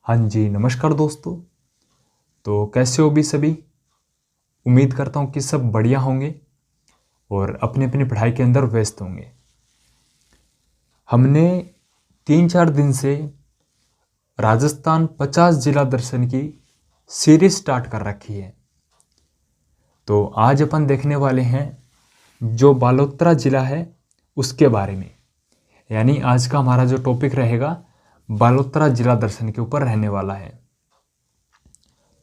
हाँ जी, नमस्कार दोस्तों। तो कैसे हो भी सभी? उम्मीद करता हूँ कि सब बढ़िया होंगे और अपनी अपनी पढ़ाई के अंदर व्यस्त होंगे। हमने 3-4 दिन से राजस्थान 50 जिला दर्शन की सीरीज स्टार्ट कर रखी है। तो आज अपन देखने वाले हैं जो बालोतरा जिला है उसके बारे में। यानी आज का हमारा जो टॉपिक रहेगा बालोतरा जिला दर्शन के ऊपर रहने वाला है।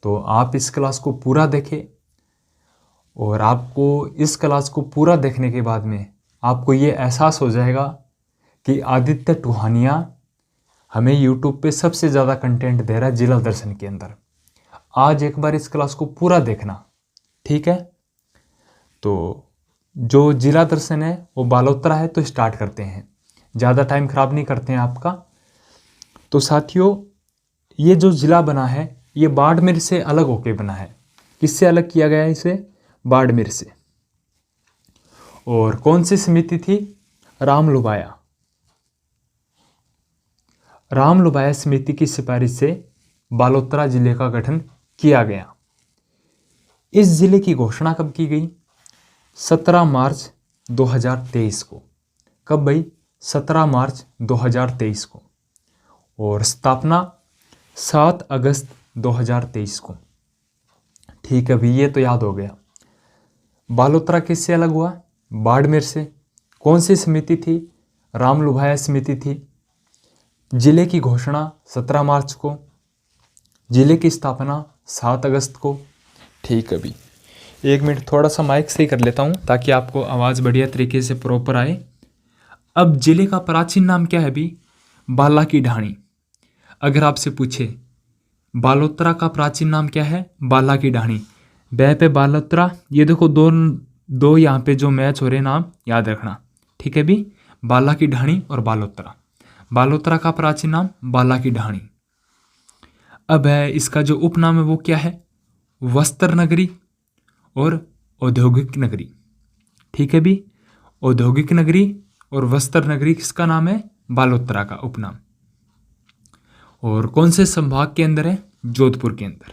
तो आप इस क्लास को पूरा देखें और आपको इस क्लास को पूरा देखने के बाद में आपको ये एहसास हो जाएगा कि आदित्य टुहानिया हमें यूट्यूब पे सबसे ज़्यादा कंटेंट दे रहा है जिला दर्शन के अंदर। आज एक बार इस क्लास को पूरा देखना, ठीक है? तो जो जिला दर्शन है वो बालोतरा है, तो स्टार्ट करते हैं। ज़्यादा टाइम ख़राब नहीं करते हैं आपका। तो साथियों, ये जो ज़िला बना है ये बाड़मेर से अलग होके बना है। किससे अलग किया गया है इसे? बाड़मेर से। और कौन सी समिति थी? रामलुबाया समिति की सिफारिश से बालोतरा जिले का गठन किया गया। इस जिले की घोषणा कब की गई? 17 मार्च 2023 को। कब भाई? 17 मार्च 2023 को। और स्थापना 7 अगस्त 2023 को। ठीक है भाई, ये तो याद हो गया। बालोतरा किससे अलग हुआ? बाड़मेर से। कौन सी समिति थी? रामलुभाया समिति थी। जिले की घोषणा 17 मार्च को, जिले की स्थापना 7 अगस्त को। ठीक है अभी 1 मिनट, थोड़ा सा माइक सही कर लेता हूँ ताकि आपको आवाज़ बढ़िया तरीके से प्रॉपर आए। अब जिले का प्राचीन नाम क्या है अभी? बाला की ढाणी। अगर आपसे पूछे बालोतरा का प्राचीन नाम क्या है? बाला की ढाणी। बै पे बालोतरा, ये देखो दो यहाँ पे जो मैच हो रहे नाम याद रखना, ठीक है भी? बाला की ढाणी और बालोतरा। बालोतरा का प्राचीन नाम बाला की ढाणी। अब है इसका जो उपनाम है वो क्या है? वस्त्र नगरी और औद्योगिक नगरी। ठीक है भी? औद्योगिक नगरी और वस्त्र नगरी किसका नाम है? बालोतरा का उपनाम। और कौन से संभाग के अंदर है? जोधपुर के अंदर।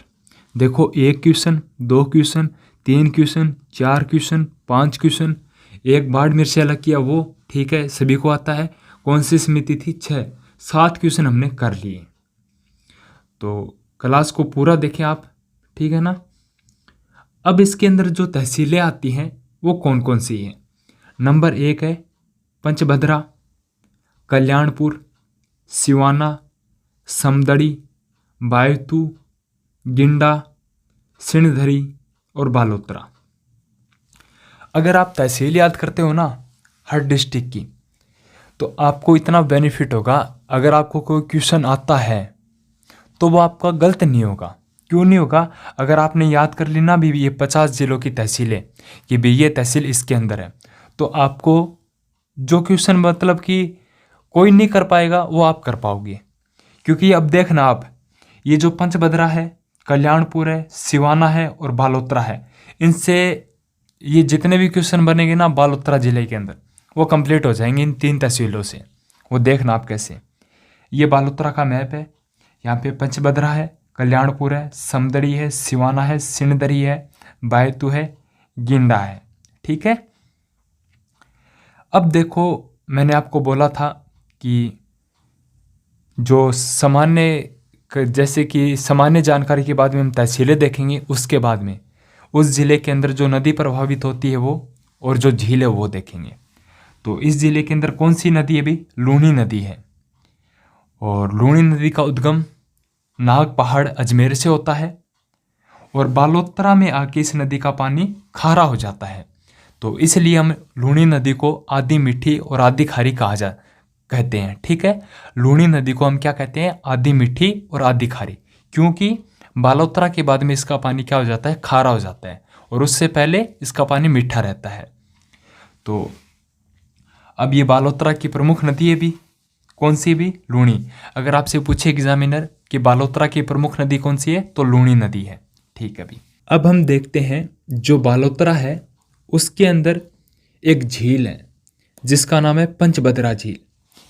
देखो 1 question, 2 question, 3 question, 4 question, 5 question. एक बाड़मेर से अलग किया वो, ठीक है, सभी को आता है। कौन सी समिति थी? 6। 7 क्वेश्चन हमने कर लिए। तो क्लास को पूरा देखें आप, ठीक है ना? अब इसके अंदर जो तहसीलें आती हैं वो कौन कौन सी हैं? नंबर 1 है पंचभद्रा, कल्याणपुर, सिवाना, समदड़ी, बायतू, गिंडा, सिणधरी और बालोतरा। अगर आप तहसील याद करते हो ना हर डिस्ट्रिक्ट की, तो आपको इतना बेनिफिट होगा। अगर आपको कोई क्वेश्चन आता है तो वो आपका गलत नहीं होगा। क्यों नहीं होगा? अगर आपने याद कर ली ना भी ये 50 जिलों की तहसीलें कि भी ये तहसील इसके अंदर है, तो आपको जो क्वेश्चन मतलब कि कोई नहीं कर पाएगा वो आप कर पाओगे। क्योंकि अब देखना आप, ये जो पंचभद्रा है, कल्याणपुर है, सिवाना है और बालोतरा है, इनसे ये जितने भी क्वेश्चन बनेंगे ना बालोतरा जिले के अंदर वो कंप्लीट हो जाएंगे इन 3 तहसीलों से। वो देखना आप कैसे। ये बालोतरा का मैप है। यहाँ पे पंचभद्रा है, कल्याणपुर है, समदड़ी है, सिवाना है, सिणधरी है, बायतू है, गिंडा है। ठीक है। अब देखो, मैंने आपको बोला था कि जो सामान्य, जैसे कि सामान्य जानकारी के बाद में हम तहसीलें देखेंगे, उसके बाद में उस ज़िले के अंदर जो नदी प्रभावित होती है वो और जो झील है वो देखेंगे। तो इस ज़िले के अंदर कौन सी नदी है भी? लूणी नदी है। और लूणी नदी का उद्गम नाग पहाड़ अजमेर से होता है और बालोतरा में आके इस नदी का पानी खारा हो जाता है। तो इसलिए हम लूणी नदी को आधी मीठी और आधी खारी कहते हैं। ठीक है, लूणी नदी को हम क्या कहते हैं? आधी मीठी और आधी खारी। क्योंकि बालोतरा के बाद में इसका पानी क्या हो जाता है? खारा हो जाता है, और उससे पहले इसका पानी मीठा रहता है। तो अब ये बालोतरा की प्रमुख नदी है भी कौन सी? भी लूणी। अगर आपसे पूछे एग्जामिनर कि बालोतरा की प्रमुख नदी कौन सी है, तो लूणी नदी है। ठीक है भी। अब हम देखते हैं जो बालोतरा है उसके अंदर एक झील है जिसका नाम है पंचभद्रा झील।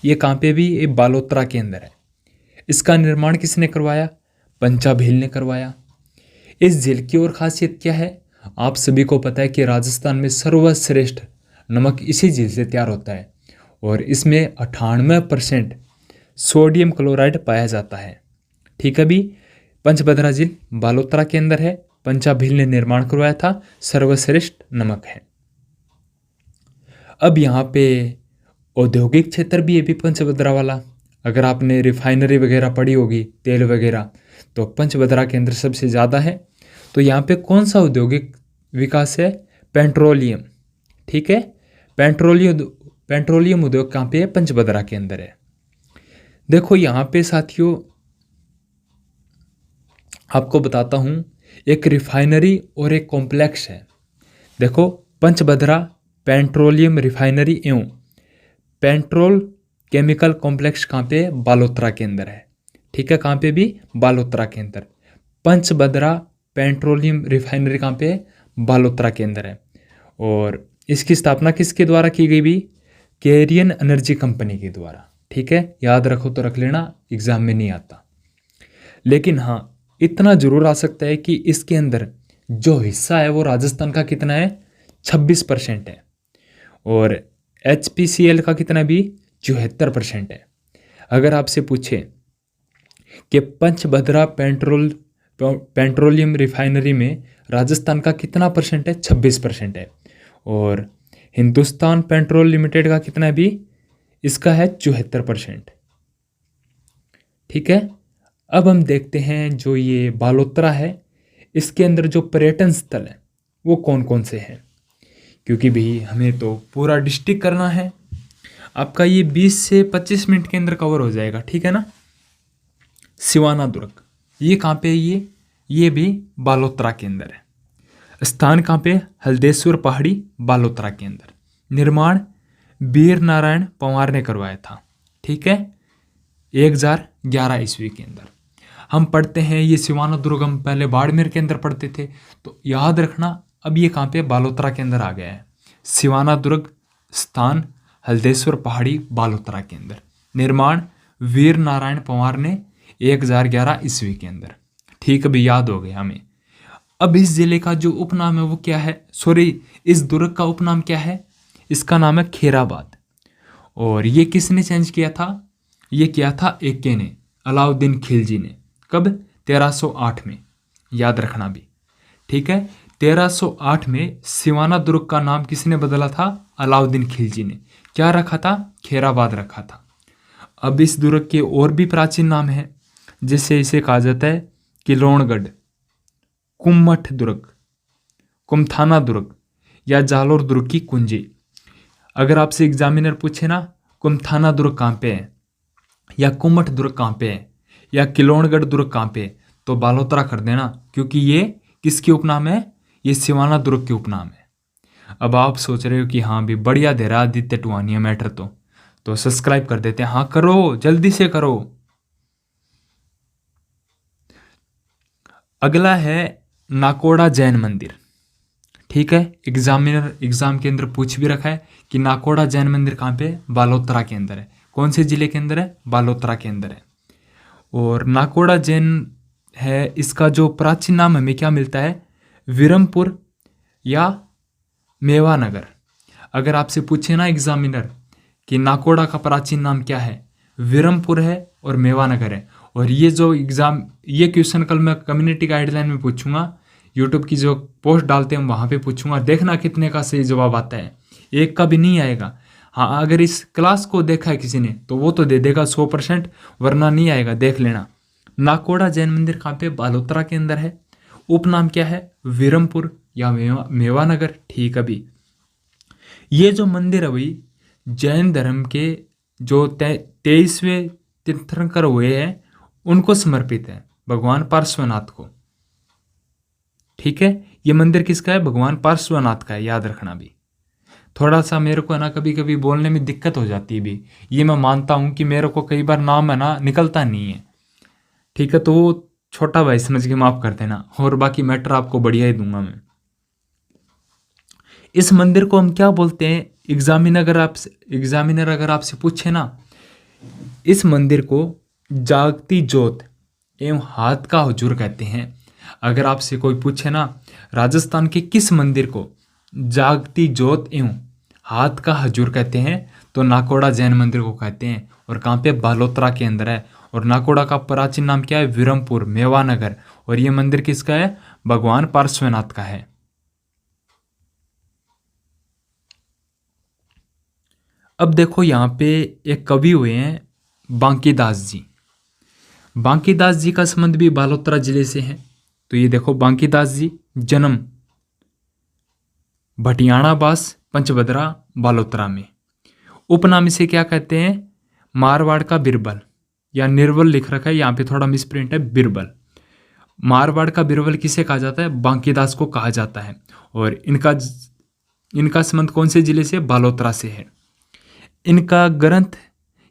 ये कहाँ पे भी? ये बालोतरा के अंदर है। इसका निर्माण किसने करवाया? पंचाभील ने करवाया। इस झील की और खासियत क्या है? आप सभी को पता है कि राजस्थान में सर्वश्रेष्ठ नमक इसी झील से तैयार होता है और इसमें 98% सोडियम क्लोराइड पाया जाता है। ठीक है भी, पंचभद्रा झील बालोतरा के अंदर है, पंचाभील ने निर्माण करवाया था, सर्वश्रेष्ठ नमक है। अब यहाँ पे औद्योगिक क्षेत्र भी है भी पंचभद्रा वाला। अगर आपने रिफाइनरी वगैरह पढ़ी होगी, तेल वगैरह, तो पंचभद्रा के अंदर सबसे ज़्यादा है। तो यहाँ पे कौन सा औद्योगिक विकास है? पेट्रोलियम। ठीक है, पेट्रोलियम उद्योग कहाँ पे है? पंचभद्रा के अंदर है। देखो यहाँ पे साथियों आपको बताता हूँ, एक रिफाइनरी और एक कॉम्प्लेक्स है। देखो, पंचभद्रा पेट्रोलियम रिफाइनरी एवं पेट्रोल केमिकल कॉम्प्लेक्स कहाँ पे है? बालोतरा के अंदर है। ठीक है, कहाँ पे भी? बालोतरा के अंदर। पंचभद्रा पेट्रोलियम रिफाइनरी कहाँ पे है? बालोतरा के अंदर है। और इसकी स्थापना किसके द्वारा की गई भी? कैरियन एनर्जी कंपनी के द्वारा। ठीक है, याद रखो तो रख लेना, एग्जाम में नहीं आता। लेकिन हाँ, इतना जरूर आ सकता है कि इसके अंदर जो हिस्सा है वो राजस्थान का कितना है? 26% है। और HPCL का कितना भी? 74% है। अगर आपसे पूछे कि पंचभद्रा पेट्रोलियम रिफाइनरी में राजस्थान का कितना परसेंट है? 26% है। और हिंदुस्तान पेट्रोल लिमिटेड का कितना है भी? इसका है 74%। ठीक है, अब हम देखते हैं जो ये बालोतरा है, इसके अंदर जो पर्यटन स्थल है वो कौन कौन से हैं, क्योंकि भी हमें तो पूरा डिस्ट्रिक्ट करना है। आपका ये 20 से 25 मिनट के अंदर कवर हो जाएगा। ठीक है ना। सिवाना दुर्ग, ये कहाँ पे है? ये भी बालोतरा के अंदर है। स्थान कहाँ पे? हल्देश्वर पहाड़ी, बालोतरा के अंदर। निर्माण वीर नारायण पंवार ने करवाया था। ठीक है, 1011 ईस्वी के अंदर। हम पढ़ते हैं ये सिवाना दुर्ग, हम पहले बाड़मेर के अंदर पढ़ते थे, तो याद रखना अब ये कहाँ पे? बालोतरा के अंदर आ गया है। सिवाना दुर्ग, स्थान हल्देश्वर पहाड़ी, बालोतरा के अंदर। निर्माण वीर नारायण पंवार ने 1011 ईस्वी के अंदर। ठीक है भी, याद हो गया हमें। अब इस जिले का जो उपनाम है वो क्या है? सॉरी, इस दुर्ग का उपनाम क्या है? इसका नाम है खेराबाद। और ये किसने चेंज किया था? ये किया था एके ने, अलाउद्दीन खिलजी ने। कब? 1308 में, याद रखना भी। ठीक है, 1308 में सिवाना दुर्ग का नाम किसने बदला था? अलाउद्दीन खिलजी ने। क्या रखा था? खेराबाद रखा था। अब इस दुर्ग के और भी प्राचीन नाम हैं, जिससे इसे कहा जाता है किलोणगढ़, कुम्मठ दुर्ग, कुमथाना दुर्ग या जालोर दुर्ग की कुंजी। अगर आपसे एग्जामिनर पूछे ना कुमथाना दुर्ग कहाँ पे है, या कुम्मठ दुर्ग कहाँ पे है, या किलोणगढ़ दुर्ग कहाँ पे है, तो बालोतरा कर देना, क्योंकि ये किसके उपनाम है? ये सिवाना दुर्ग के उपनाम है। अब आप सोच रहे हो कि हाँ भी बढ़िया दे रहा आदित्य टुवानिया मैटर, तो सब्सक्राइब कर देते हैं। हाँ करो, जल्दी से करो। अगला है नाकोड़ा जैन मंदिर। ठीक है, एग्जाम के अंदर पूछ भी रखा है कि नाकोड़ा जैन मंदिर कहाँ पे? बालोतरा के अंदर है। कौन से जिले के अंदर है? बालोतरा के अंदर है। और नाकोड़ा जैन है, इसका जो प्राचीन नाम हमें क्या मिलता है? विरमपुर या मेवानगर। अगर आपसे पूछे ना एग्जामिनर कि नाकोड़ा का प्राचीन नाम क्या है, विरमपुर है और मेवानगर है। और ये क्वेश्चन कल मैं कम्युनिटी गाइडलाइन में पूछूंगा, यूट्यूब की जो पोस्ट डालते हैं वहाँ पे पूछूंगा, देखना कितने का सही जवाब आता है। एक का भी नहीं आएगा। हाँ, अगर इस क्लास को देखा है किसी ने तो वो तो दे देगा 100%, वरना नहीं आएगा, देख लेना। नाकोड़ा जैन मंदिर कहाँ पे? बालोतरा के अंदर है। उपनाम क्या है? विरमपुर या मेवानगर। ठीक है अभी, ये जो मंदिर है भाई जैन धर्म के जो 23वें तीर्थंकर हुए हैं उनको समर्पित है, भगवान पार्श्वनाथ को। ठीक है, ये मंदिर किसका है? भगवान पार्श्वनाथ का है, याद रखना भी। थोड़ा सा मेरे को है ना कभी कभी बोलने में दिक्कत हो जाती है भी, ये मैं मानता हूँ कि मेरे को कई बार नाम है ना निकलता नहीं है। ठीक है, तो वो छोटा भाई समझ के माफ कर देना, और बाकी मैटर आपको बढ़िया ही दूंगा मैं। इस मंदिर को हम क्या बोलते हैं? एग्जामिनर अगर आपसे पूछे ना, इस मंदिर को जागती ज्योत एवं हाथ का हुजूर कहते हैं। अगर आपसे कोई पूछे ना राजस्थान के किस मंदिर को जागती ज्योत एवं हाथ का हजूर कहते हैं, तो नाकोड़ा जैन मंदिर को कहते हैं। और कहाँ पे? बालोतरा के अंदर है। और नाकोड़ा का प्राचीन नाम क्या है? विरमपुर, मेवानगर। और ये मंदिर किसका है? भगवान पार्श्वनाथ का है। अब देखो यहाँ पे एक कवि हुए हैं बांकीदास जी। बांकीदास जी का संबंध भी बालोतरा जिले से है। तो ये देखो बांकीदास जी, जन्म भटियाणा बास, पंचभद्रा, बालोतरा में। उपनाम इसे क्या कहते हैं? मारवाड़ का बिरबल, या निर्बल लिख रखा है यहाँ पे, थोड़ा मिसप्रिंट है, बिरबल। मारवाड़ का बिरबल किसे कहा जाता है? बांकीदास को कहा जाता है। और इनका संबंध कौन से जिले से? बालोतरा से है। इनका ग्रंथ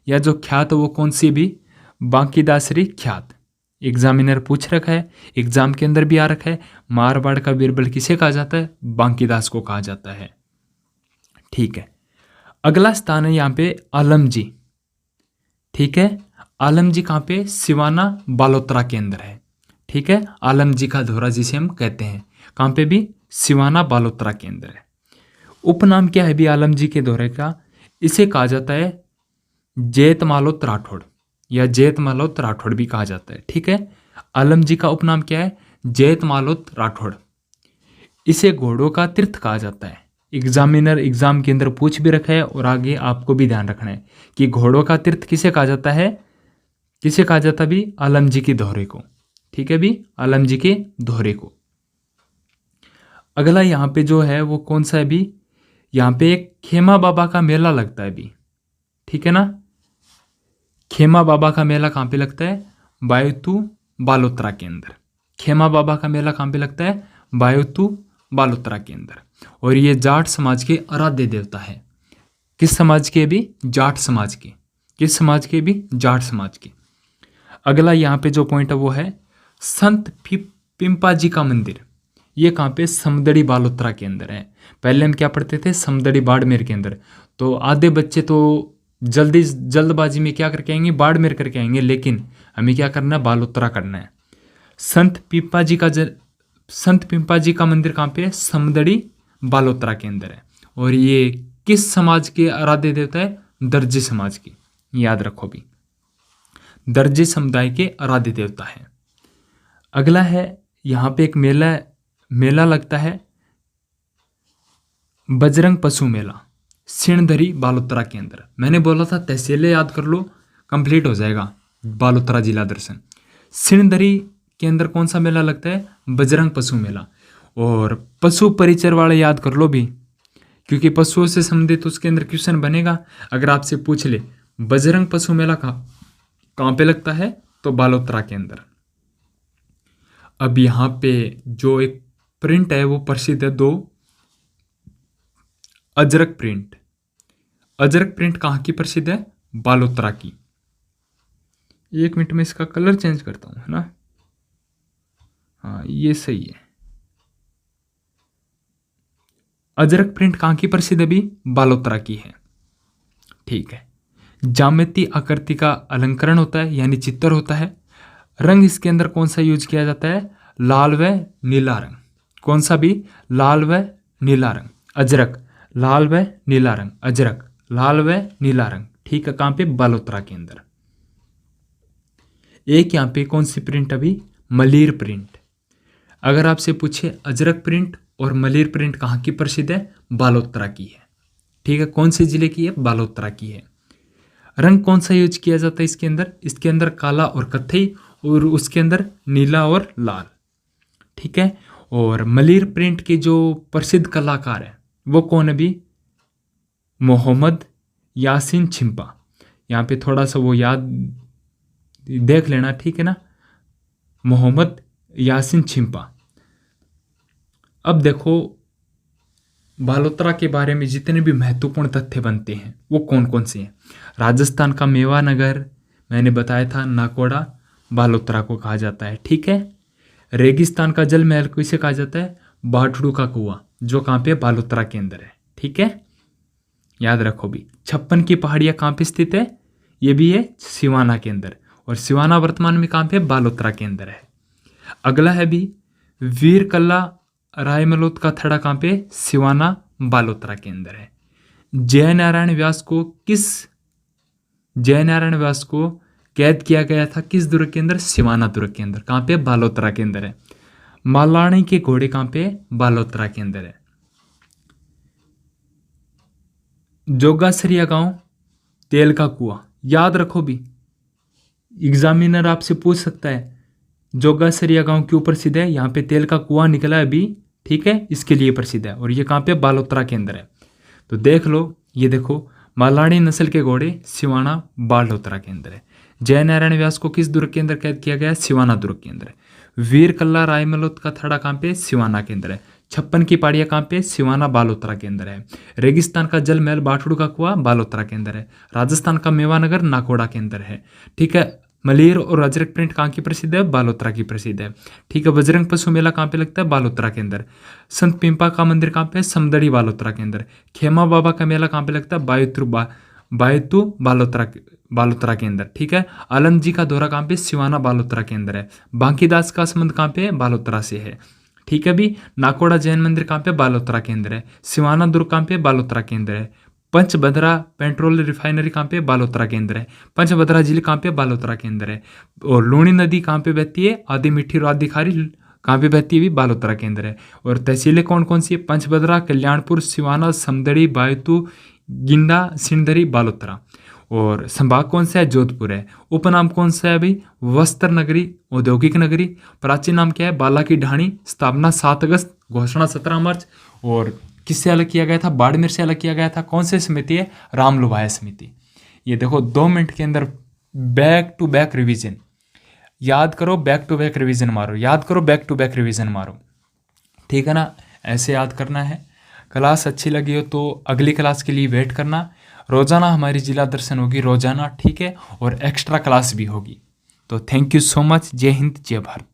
या जो ख्यात वो कौन सी भी? बांकीदासरी ख्यात। एग्जामिनर पूछ रखा है, एग्जाम के अंदर भी आ रखा है। मारवाड़ का बिरबल किसे कहा जाता है? बांकीदास को कहा जाता है। ठीक है, अगला स्थान है यहाँ पे आलम जी। ठीक है, आलम जी कहाँ पे? सिवाना, बालोतरा के अंदर है। ठीक है, आलम जी का धोरा जिसे हम कहते हैं, कहाँ पे भी? सिवाना, बालोतरा के अंदर है। उपनाम क्या है भी आलम जी के धोरे का? इसे कहा जाता है जैत मालोत राठौड़, या जैत मालोत राठौड़ भी कहा जाता है। ठीक है, आलम जी का उपनाम क्या है? जैत मालोत राठौड़। इसे घोड़ों का तीर्थ कहा जाता है। एग्जामिनर एग्जाम के अंदर पूछ भी रखा है, और आगे आपको भी ध्यान रखना है कि घोड़ों का तीर्थ किसे कहा जाता है? किसे कहा जाता भी? आलम जी के दोहरे को। ठीक है भी, आलम जी के दोहरे को। अगला यहाँ पे जो है वो कौन सा है भी? यहाँ पे एक खेमा बाबा का मेला लगता है भी। ठीक है ना, खेमा बाबा का मेला कहाँ पे लगता है? बायोतू, बालोतरा के अंदर। खेमा बाबा का मेला कहाँ पे लगता है? बायोतू, बालोतरा के अंदर। और ये जाट समाज के आराध्य देवता है। किस समाज के भी? जाट समाज के। किस समाज के भी? जाट समाज के। अगला यहाँ पे जो पॉइंट है वो है संत पिंपा जी का मंदिर। ये कहाँ पे? समदड़ी, बालोतरा के अंदर है। पहले हम क्या पढ़ते थे? समदड़ी, बाड़मेर के अंदर। तो आधे बच्चे तो जल्दबाजी में क्या करके आएंगे? बाड़मेर करके आएंगे, लेकिन हमें क्या करना है? बालोतरा करना है। संत पिंपा जी का मंदिर कहाँ पे है? समदड़ी, बालोतरा के अंदर है। और ये किस समाज के आराध्य देवता है? दर्जी समाज की। याद रखो भी, दर्जी समुदाय के आराध्य देवता है। अगला है यहाँ पे एक मेला लगता है बजरंग पशु मेला, सिणधरी, बालोतरा के अंदर। मैंने बोला था तहसीलें याद कर लो, कंप्लीट हो जाएगा बालोतरा जिला दर्शन। सिणधरी के अंदर कौन सा मेला लगता है? बजरंग पशु मेला। और पशु परिचर वाले याद कर लो भी, क्योंकि पशुओं से संबंधित उसके अंदर क्वेश्चन बनेगा। अगर आपसे पूछ ले बजरंग पशु मेला कहाँ पे लगता है, तो बालोतरा के अंदर। अब यहाँ पे जो एक प्रिंट है वो प्रसिद्ध है, दो अजरक प्रिंट। अजरक प्रिंट कहाँ की प्रसिद्ध है? बालोतरा की। एक मिनट में इसका कलर चेंज करता हूं, है ना। हाँ, ये सही है। अजरक प्रिंट कहाँ की प्रसिद्ध है भी? बालोतरा की है। ठीक है, ज्यामिति आकृति का अलंकरण होता है, यानी चित्र होता है। रंग इसके अंदर कौन सा यूज किया जाता है? लाल व नीला रंग। कौन सा भी? लाल व नीला रंग। अजरक, लाल व नीला रंग। अजरक, लाल व नीला रंग। ठीक है, कहाँ पे? बालोतरा के अंदर। एक यहाँ पे कौन सी प्रिंट अभी? मलीर प्रिंट। अगर आपसे पूछे अजरक प्रिंट और मलीर प्रिंट कहाँ की प्रसिद्ध है? बालोतरा की है। ठीक है, कौन से जिले की है? बालोतरा की है। रंग कौन सा यूज किया जाता है इसके अंदर? इसके अंदर काला और कत्थई, और उसके अंदर नीला और लाल। ठीक है, और मलीर प्रिंट के जो प्रसिद्ध कलाकार है वो कौन है भी? मोहम्मद यासीन छिंपा। यहाँ पे थोड़ा सा वो याद देख लेना, ठीक है ना, मोहम्मद यासीन छिंपा। अब देखो बालोतरा के बारे में जितने भी महत्वपूर्ण तथ्य बनते हैं वो कौन कौन से हैं। राजस्थान का मेवानगर मैंने बताया था, नाकोड़ा, बालोतरा को कहा जाता है। ठीक है, रेगिस्तान का जल महल किसे कहा जाता है? बाठड़ू का कुआं, जो कहाँ पे? बालोतरा के अंदर है। ठीक है, याद रखो भी। 56 की पहाड़ियाँ कहाँ पे स्थित है? ये भी है सिवाना के अंदर। और सिवाना वर्तमान में कहाँ पे, बालोतरा के अंदर है। अगला है भी वीर कल्ला रायमलोद का थड़ा कहाँ पे, सिवाना बालोतरा के अंदर है। जयनारायण व्यास को कैद किया गया था किस दुर्ग के अंदर, सिवाना दुर्ग के अंदर, कहाँ पे, बालोतरा के अंदर है। मालानी के घोड़े कहाँ पे, बालोतरा के अंदर है। जोगासरिया गांव, तेल का कुआं, याद रखो भी, एग्जामिनर आपसे पूछ सकता है जोगासरिया गांव क्यों प्रसिद्ध है, यहाँ पे तेल का कुआं निकला है अभी, ठीक है, इसके लिए प्रसिद्ध है। और ये कहाँ पे, बालोतरा के अंदर है। तो देख लो, ये देखो, मालानी नस्ल के घोड़े सिवाना बालोतरा के अंदर है। जयनारायण व्यास को किस दुर्ग के अंदर कैद किया गया, सिवाना दुर्ग के अंदर है। वीर कल्ला रायमलोद का थड़ा कहाँ पे, सिवाना के अंदर है। 56 की पहाड़ियाँ कहाँ पे, सिवाना बालोतरा के अंदर है। रेगिस्तान का जल महल बाठड़ू का कुआं बालोतरा के अंदर है। राजस्थान का मेवानगर नाकोड़ा के अंदर है। ठीक है, मलेर और अजरक प्रिंट कहाँ की प्रसिद्ध है, बालोतरा की प्रसिद्ध है। ठीक है, बजरंग पशु मेला कहाँ पे लगता है, बालोतरा के अंदर। संत पिंपा का मंदिर कहाँ पे, समदड़ी बालोतरा के अंदर। खेमा बाबा का मेला कहाँ पे लगता है, बायतू बालोतरा के अंदर। ठीक है, आनंद जी का दौरा कहाँ पे, सिवाना बालोतरा के अंदर है। बांकीदास का संबंध कहाँ पे, बालोतरा से है। ठीक है भी, नाकोड़ा जैन मंदिर कहाँ पे, बालोतरा के अंदर है। सिवाना दुर्ग कहाँ पे, बालोतरा के अंदर है। पंचभद्रा पेट्रोल रिफाइनरी कहाँ पे, बालोतरा के अंदर है। पंचभद्रा झील कहाँ पे, बालोतरा के अंदर है। और लूणी नदी कहाँ पे बहती है, आधी मीठी और आधी खारी कहाँ पे बहती है, भी बालोतरा के अंदर है। और तहसीलें कौन कौन सी है, पंचभद्रा, कल्याणपुर, सिवाना, समदड़ी, बायतू, गिंडा, सिंधरी, बालोतरा। और संभाग कौन सा है, जोधपुर है। उपनाम कौन सा है भाई, वस्त्र नगरी, औद्योगिक नगरी। प्राचीन नाम क्या है, बाला की ढाणी। स्थापना 7 अगस्त, घोषणा 17 मार्च। और किससे अलग किया गया था, बाड़मेर से अलग किया गया था। कौन सी समिति है, रामलुभाया समिति। ये देखो 2 मिनट के अंदर बैक टू बैक रिवीजन याद करो, बैक टू बैक रिवीजन मारो, याद करो, बैक टू बैक रिवीजन मारो। ठीक है ना, ऐसे याद करना है। क्लास अच्छी लगी हो तो अगली क्लास के लिए वेट करना। रोजाना हमारी जिला दर्शन होगी रोजाना, ठीक है, और एक्स्ट्रा क्लास भी होगी। तो थैंक यू सो मच। जय हिंद, जय भारत।